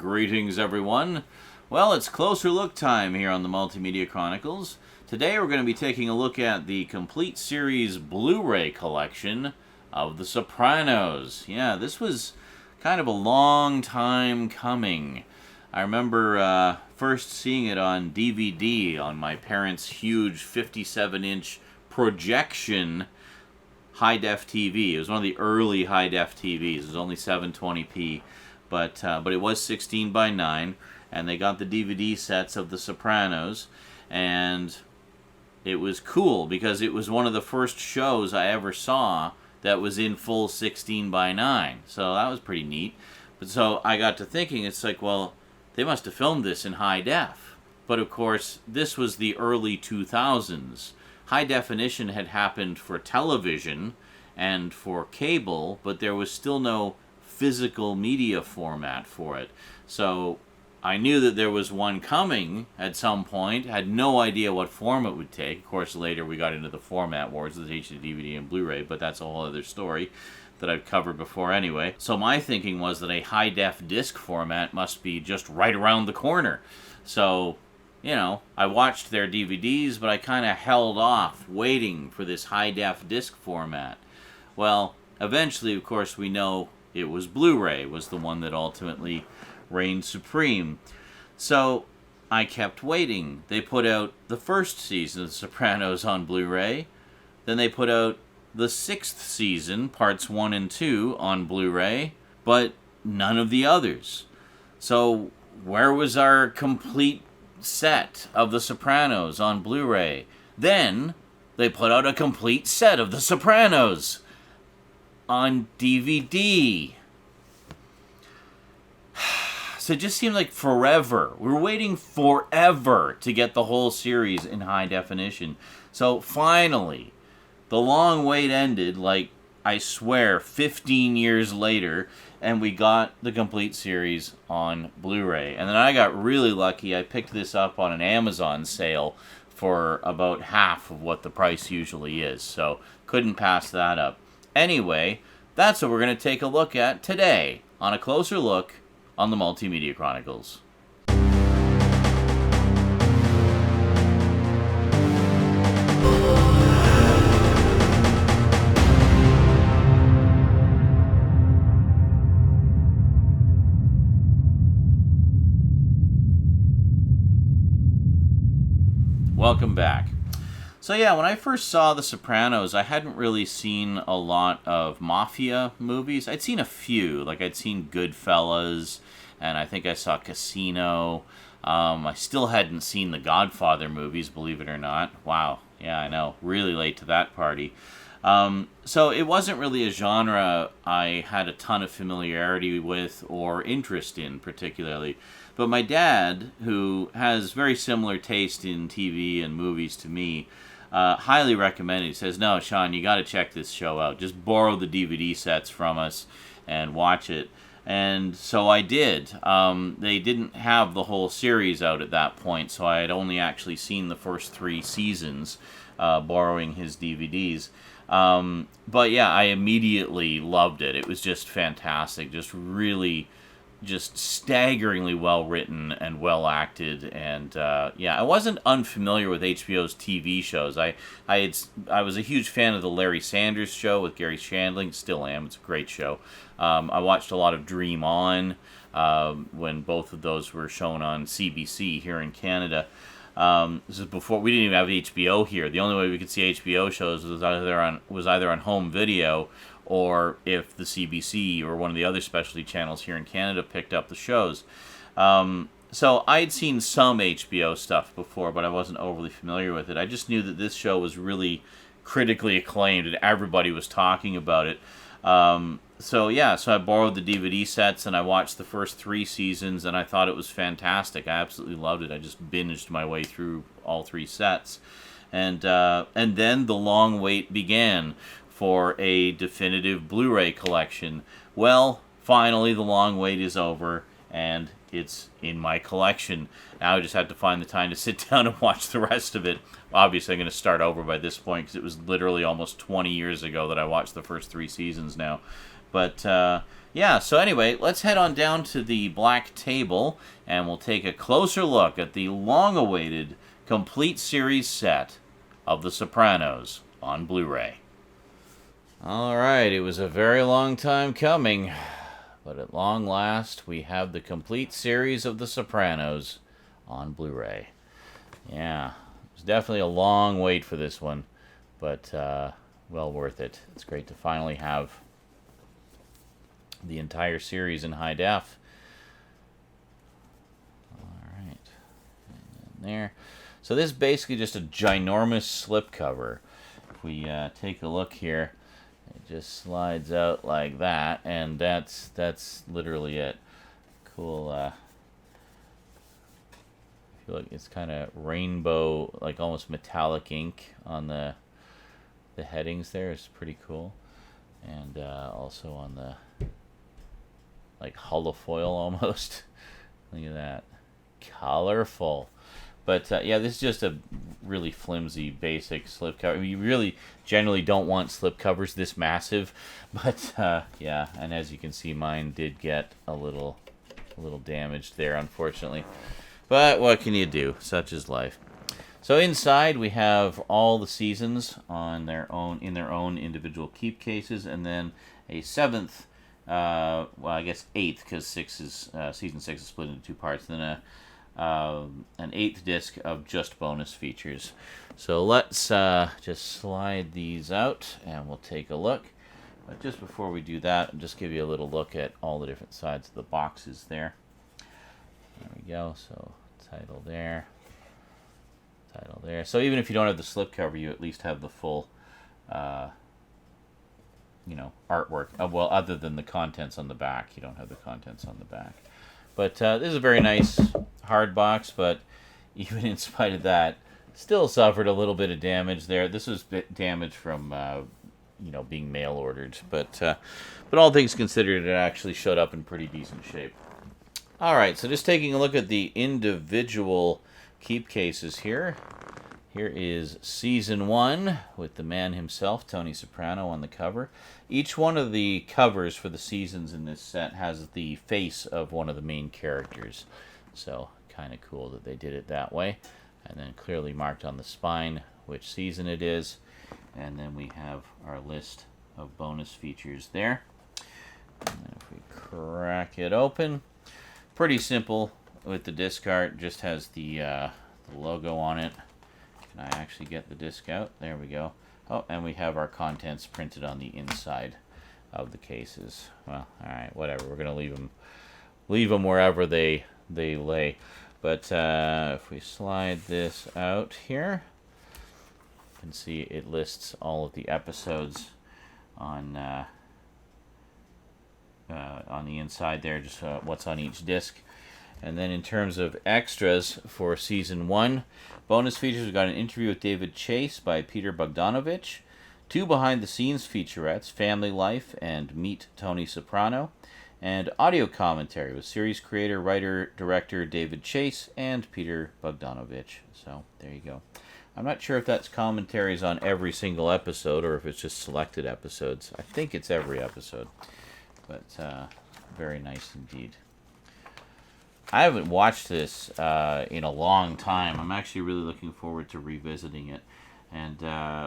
Greetings, everyone. Well, it's closer look time here on the Multimedia Chronicles. Today we're going to be taking a look at the Complete Series Blu-ray collection of The Sopranos. Yeah, this was kind of a long time coming. I remember first seeing it on DVD on my parents' huge 57-inch projection high-def TV. It was one of the early high-def TVs. It was only 720p, but it was 16 by 9, and they got the DVD sets of The Sopranos, and it was cool because it was one of the first shows I ever saw that was in full 16 by 9, so that was pretty neat. But so I got to thinking, it's like, well, they must have filmed this in high def. But of course, this was the early 2000s. High definition had happened for television and for cable, but there was still no physical media format for it. So I knew that there was one coming at some point. Had no idea what form it would take. Of course, later we got into the format wars with HD, DVD, and Blu-ray, but that's a whole other story that I've covered before anyway. So my thinking was that a high-def disc format must be just right around the corner. So, you know, I watched their DVDs, but I kind of held off waiting for this high-def disc format. Well, eventually, of course, we know it was Blu-ray was the one that ultimately reigned supreme. So I kept waiting. They put out the first season of The Sopranos on Blu-ray. Then they put out the 6th season, parts 1 and 2, on Blu-ray, but none of the others. So where was our complete set of The Sopranos on Blu-ray? Then they put out a complete set of The Sopranos on DVD. So it just seemed like forever. We were waiting forever to get the whole series in high definition. So finally, the long wait ended, like, I swear, 15 years later, and we got the complete series on Blu-ray. And then I got really lucky. I picked this up on an Amazon sale for about half of what the price usually is, so couldn't pass that up. Anyway, that's what we're going to take a look at today on A Closer Look on the Multimedia Chronicles. Welcome back. So yeah, when I first saw The Sopranos, I hadn't really seen a lot of mafia movies. I'd seen a few, like I'd seen Goodfellas, and I think I saw Casino. I still hadn't seen the Godfather movies, believe it or not. Wow, yeah, I know, really late to that party. So it wasn't really a genre I had a ton of familiarity with or interest in particularly. But my dad, who has very similar taste in TV and movies to me, highly recommended. He says, no, Sean, you got to check this show out. Just borrow the DVD sets from us and watch it. And so I did. They didn't have the whole series out at that point, so I had only actually seen the first 3 seasons, borrowing his DVDs. But yeah, I immediately loved it. It was just fantastic, just staggeringly well written and well acted, and yeah, I wasn't unfamiliar with HBO's TV shows. I was a huge fan of the Larry Sanders Show with Gary Shandling. Still am. It's a great show. I watched a lot of Dream On when both of those were shown on CBC here in Canada. This is before we didn't even have HBO here. The only way we could see HBO shows was either on home video, or if the CBC or one of the other specialty channels here in Canada picked up the shows. So I'd seen some HBO stuff before, but I wasn't overly familiar with it. I just knew that this show was really critically acclaimed and everybody was talking about it. So I borrowed the DVD sets and I watched the first 3 seasons and I thought it was fantastic. I absolutely loved it. I just binged my way through all 3 sets. And then the long wait began for a definitive Blu-ray collection. Well, finally the long wait is over and it's in my collection. Now I just have to find the time to sit down and watch the rest of it. Obviously I'm going to start over by this point because it was literally almost 20 years ago that I watched the first 3 seasons now. But yeah, so anyway, let's head on down to the black table, and we'll take a closer look at the long-awaited complete series set of The Sopranos on Blu-ray. All right, it was a very long time coming, but at long last, we have the complete series of The Sopranos on Blu-ray. Yeah, it was definitely a long wait for this one, but well worth it. It's great to finally have the entire series in high def. All right, and then there. So this is basically just a ginormous slipcover. If we take a look here, it just slides out like that, and that's literally it. Cool. I feel like it's kind of rainbow, like almost metallic ink on the headings there. It's pretty cool, and also on the like holofoil almost. Look at that, colorful. But yeah, this is just a really flimsy, basic slipcover. I mean, you really generally don't want slipcovers this massive, but yeah. And as you can see, mine did get a little damaged there, unfortunately. But what can you do? Such is life. So inside we have all the seasons in their own individual keep cases, and then a seventh. Well, I guess eighth, because season 6 is split into two parts. Then an eighth disc of just bonus features. So let's just slide these out, and we'll take a look. But just before we do that, I'll just give you a little look at all the different sides of the boxes there. There we go. So title there, title there. So even if you don't have the slipcover, you at least have the full artwork. Well, other than the contents on the back. You don't have the contents on the back. But this is a very nice hard box, but even in spite of that, still suffered a little bit of damage there. This was damage from, being mail ordered. But all things considered, it actually showed up in pretty decent shape. All right, so just taking a look at the individual keep cases here. Here is Season 1 with the man himself, Tony Soprano, on the cover. Each one of the covers for the seasons in this set has the face of one of the main characters. So, kind of cool that they did it that way. And then clearly marked on the spine which season it is. And then we have our list of bonus features there. And then if we crack it open, pretty simple with the disc art. Just has the logo on it. Can I actually get the disc out? There we go. Oh, and we have our contents printed on the inside of the cases. Well, all right, whatever. We're gonna leave them wherever they lay. But if we slide this out here, you can see it lists all of the episodes on the inside there, just what's on each disc. And then in terms of extras for Season 1, bonus features, we've got an interview with David Chase by Peter Bogdanovich, 2 behind-the-scenes featurettes, Family Life and Meet Tony Soprano, and audio commentary with series creator, writer, director David Chase and Peter Bogdanovich. So there you go. I'm not sure if that's commentaries on every single episode or if it's just selected episodes. I think it's every episode, but very nice indeed. I haven't watched this in a long time. I'm actually really looking forward to revisiting it. And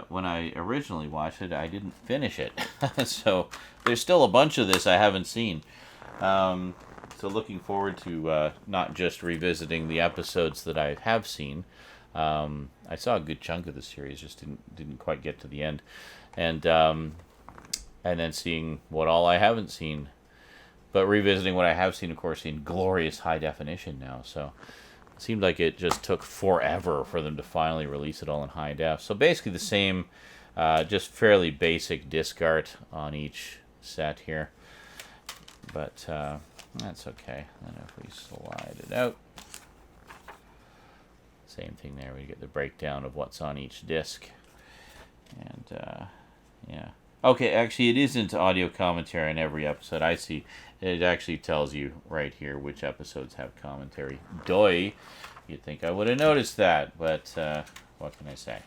when I originally watched it, I didn't finish it. So there's still a bunch of this I haven't seen. So looking forward to not just revisiting the episodes that I have seen. I saw a good chunk of the series, just didn't quite get to the end. And then seeing what all I haven't seen. But revisiting what I have seen, of course, in glorious high definition now. So it seemed like it just took forever for them to finally release it all in high def. So basically the same, just fairly basic disc art on each set here. But that's okay. And if we slide it out, same thing there. We get the breakdown of what's on each disc. And yeah. Okay, actually, it isn't audio commentary on every episode. I see. It actually tells you right here which episodes have commentary. Doy. You'd think I would have noticed that, but what can I say?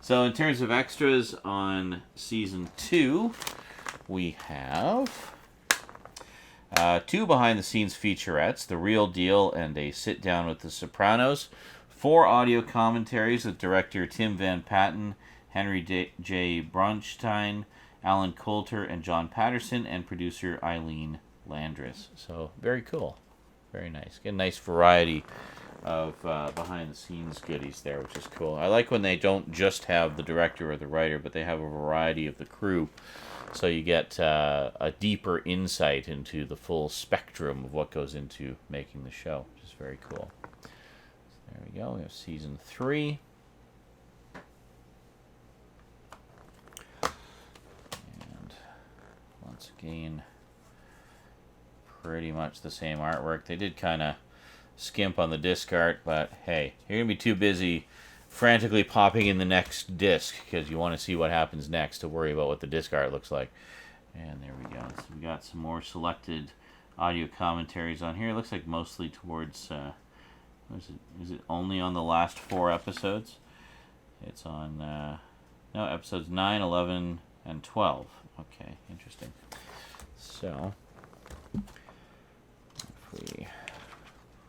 So in terms of extras on Season 2, we have 2 behind-the-scenes featurettes, The Real Deal and A Sit-Down with the Sopranos, 4 audio commentaries with director Tim Van Patten, Henry J. Bronstein, Alan Coulter, and John Patterson, and producer Eileen Landris. So, very cool. Very nice. Get a nice variety of behind-the-scenes goodies there, which is cool. I like when they don't just have the director or the writer, but they have a variety of the crew, so you get a deeper insight into the full spectrum of what goes into making the show, which is very cool. So there we go. We have season 3. And once again, pretty much the same artwork. They did kind of skimp on the disc art, but hey, you're going to be too busy frantically popping in the next disc because you want to see what happens next to worry about what the disc art looks like. And there we go. So we got some more selected audio commentaries on here. It looks like mostly towards, is it only on the last 4 episodes? It's on, no, episodes 9, 11, and 12. Okay, interesting. So, if we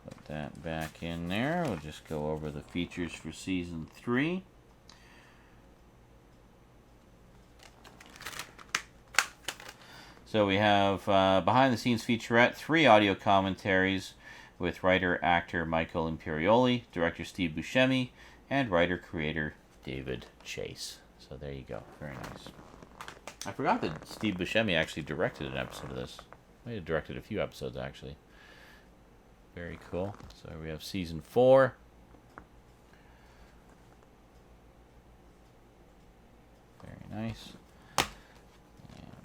put that back in there, we'll just go over the features for season 3. So we have behind the scenes featurette, 3 audio commentaries with writer-actor Michael Imperioli, director Steve Buscemi, and writer-creator David Chase. So there you go. Very nice. I forgot that Steve Buscemi actually directed an episode of this. He directed a few episodes, actually. Very cool. So we have season 4. Very nice. And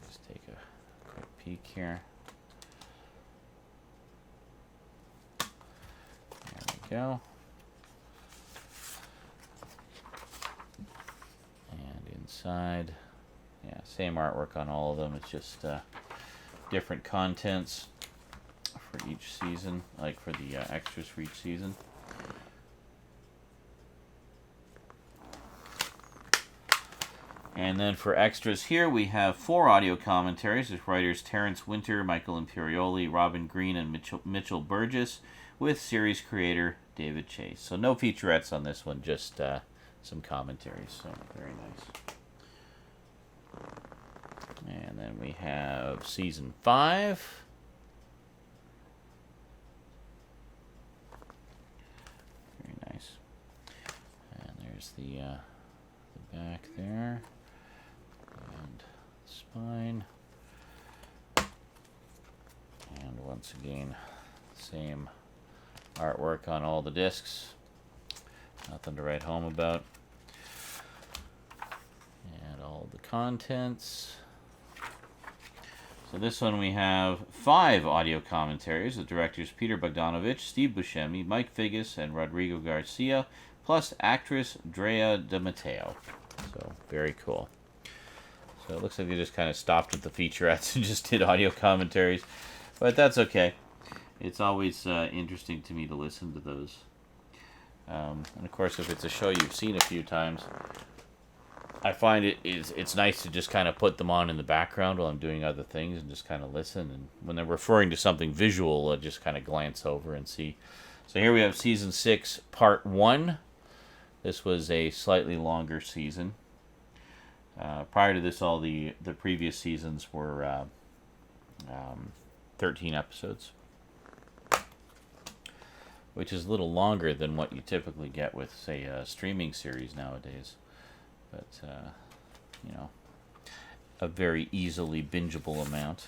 let's take a quick peek here. There we go. And inside, yeah, same artwork on all of them. It's just different contents for each season, like for the extras for each season. And then for extras here, we have 4 audio commentaries with writers Terrence Winter, Michael Imperioli, Robin Green, and Mitchell Burgess, with series creator David Chase. So no featurettes on this one, just some commentaries. So very nice. And then we have season 5. Very nice. And there's the back there. And spine. And once again, same artwork on all the discs. Nothing to write home about. And all the contents. So this one we have 5 audio commentaries with directors Peter Bogdanovich, Steve Buscemi, Mike Figgis, and Rodrigo Garcia, plus actress Drea De Matteo. So very cool. So it looks like they just kind of stopped with the featurettes and just did audio commentaries, but that's okay. It's always interesting to me to listen to those. And of course, if it's a show you've seen a few times, I find it's nice to just kind of put them on in the background while I'm doing other things and just kind of listen. And when they're referring to something visual, I just kind of glance over and see. So here we have season 6, part 1. This was a slightly longer season. Prior to this, all the previous seasons were 13 episodes, which is a little longer than what you typically get with, say, a streaming series nowadays. But, you know, a very easily bingeable amount.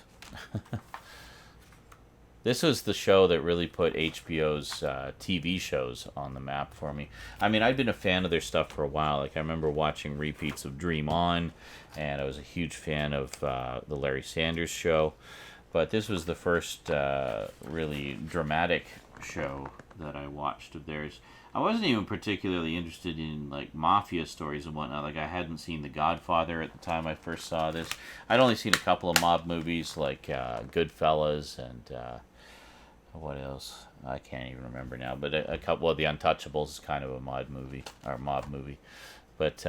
This was the show that really put HBO's TV shows on the map for me. I mean, I've been a fan of their stuff for a while. Like, I remember watching repeats of Dream On, and I was a huge fan of the Larry Sanders Show. But this was the first really dramatic show that I watched of theirs. I wasn't even particularly interested in, like, mafia stories and whatnot. Like, I hadn't seen The Godfather at the time I first saw this. I'd only seen a couple of mob movies, like Goodfellas and what else? I can't even remember now. But a couple of The Untouchables is kind of a mob movie. But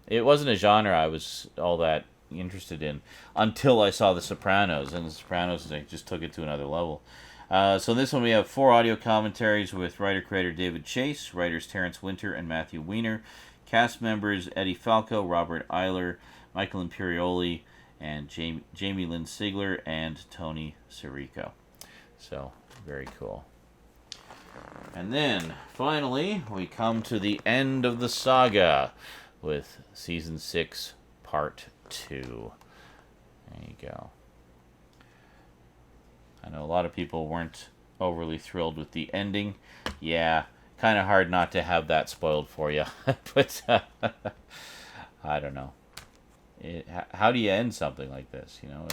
it wasn't a genre I was all that interested in until I saw The Sopranos, and The Sopranos just took it to another level. So this one we have 4 audio commentaries with writer-creator David Chase, writers Terrence Winter and Matthew Weiner, cast members Eddie Falco, Robert Eiler, Michael Imperioli, and Jamie Lynn Sigler, and Tony Sirico. So, very cool. And then, finally, we come to the end of the saga with Season 6, Part 2. There you go. I know a lot of people weren't overly thrilled with the ending. Yeah, kind of hard not to have that spoiled for you. But, I don't know. How do you end something like this? You know,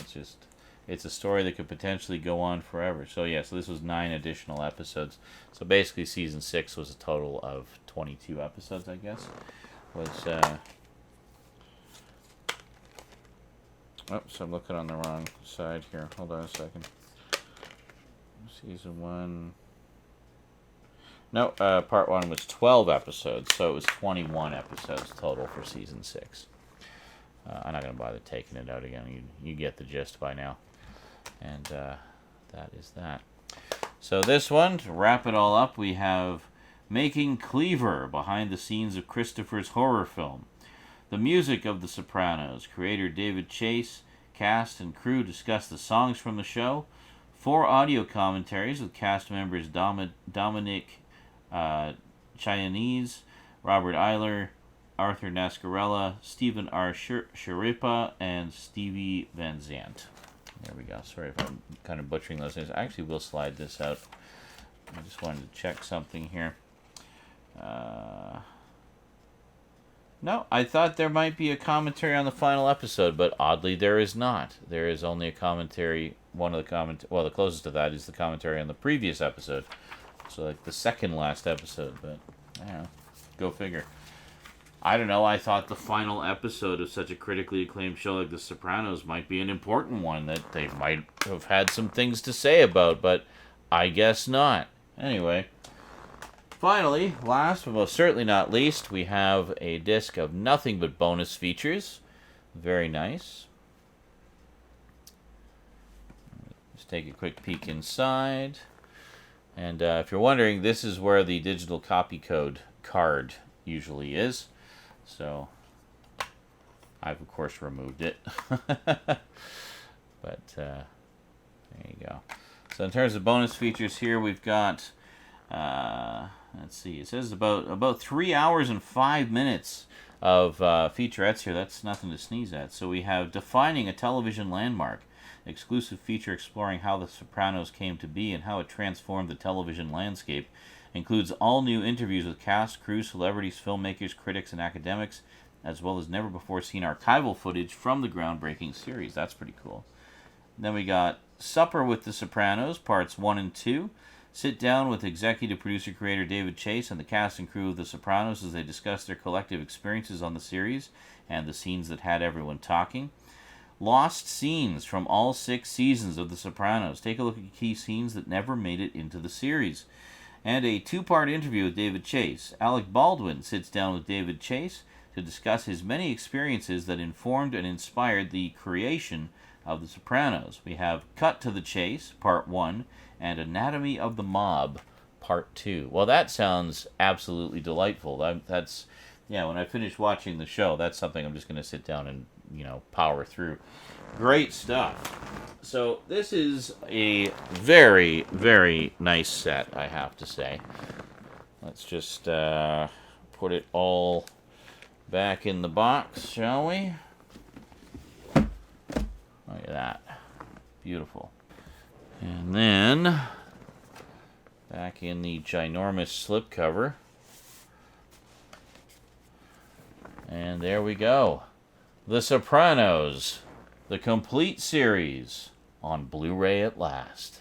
it's a story that could potentially go on forever. So, yeah, so this was 9 additional episodes. So, basically, Season 6 was a total of 22 episodes, I guess. Oops, I'm looking on the wrong side here. Hold on a second. Season 1. No, Part 1 was 12 episodes, so it was 21 episodes total for Season 6. I'm not going to bother taking it out again. You get the gist by now. And that is that. So this one, to wrap it all up, we have Making Cleaver, behind the scenes of Christopher's horror film. The music of The Sopranos. Creator David Chase, cast and crew discuss the songs from the show. 4 audio commentaries with cast members Dominic Chianese, Robert Eiler, Arthur Nascarella, Stephen R. Schirripa, and Stevie Van Zandt. There we go. Sorry if I'm kind of butchering those names. I actually will slide this out. I just wanted to check something here. No, I thought there might be a commentary on the final episode, but oddly there is not. There is only a commentary. The closest to that is the commentary on the previous episode. So, like, the second last episode, but, I don't know. Go figure. I don't know, I thought the final episode of such a critically acclaimed show like The Sopranos might be an important one that they might have had some things to say about, but I guess not. Anyway, finally, last but most certainly not least, we have a disc of nothing but bonus features. Very nice. Just take a quick peek inside. And if you're wondering, this is where the digital copy code card usually is. So, I've of course removed it. But, there you go. So in terms of bonus features here, we've got, let's see, it says about 3 hours and 5 minutes of featurettes here. That's nothing to sneeze at. So we have Defining a Television Landmark, exclusive feature exploring how The Sopranos came to be and how it transformed the television landscape. Includes all new interviews with cast, crew, celebrities, filmmakers, critics, and academics, as well as never-before-seen archival footage from the groundbreaking series. That's pretty cool. Then we got Supper with the Sopranos, Parts 1 and 2. Sit down with executive producer creator David Chase and the cast and crew of The Sopranos as they discuss their collective experiences on the series and the scenes that had everyone talking. Lost scenes from all 6 seasons of The Sopranos. Take a look at key scenes that never made it into the series. And a 2-part interview with David Chase. Alec Baldwin sits down with David Chase to discuss his many experiences that informed and inspired the creation of The Sopranos. We have Cut to the Chase, Part 1, and Anatomy of the Mob, Part 2. Well, that sounds absolutely delightful. That's, when I finish watching the show, that's something I'm just going to sit down and, power through. Great stuff. So this is a very, very nice set, I have to say. Let's just put it all back in the box, shall we? Look at that. Beautiful. And then, back in the ginormous slipcover. And there we go. The Sopranos, the Complete Series, on Blu-ray at last.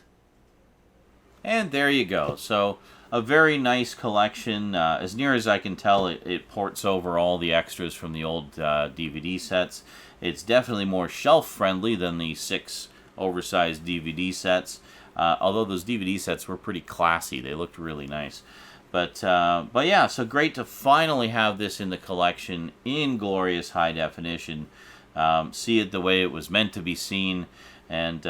And there you go. So, a very nice collection. As near as I can tell, it ports over all the extras from the old DVD sets. It's definitely more shelf-friendly than the 6 oversized DVD sets. Although those DVD sets were pretty classy. They looked really nice. But yeah, so great to finally have this in the collection in glorious high definition. see it the way it was meant to be seen. And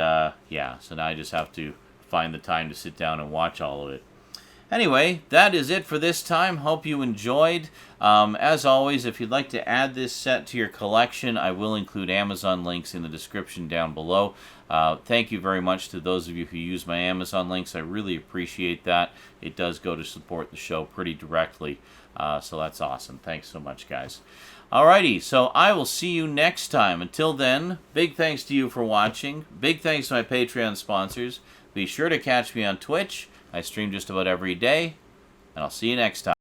yeah, so now I just have to find the time to sit down and watch all of it. Anyway, that is it for this time. Hope you enjoyed. As always, if you'd like to add this set to your collection, I will include Amazon links in the description down below. Thank you very much to those of you who use my Amazon links. I really appreciate that. It does go to support the show pretty directly. So that's awesome. Thanks so much, guys. Alrighty, so I will see you next time. Until then, big thanks to you for watching. Big thanks to my Patreon sponsors. Be sure to catch me on Twitch. I stream just about every day, and I'll see you next time.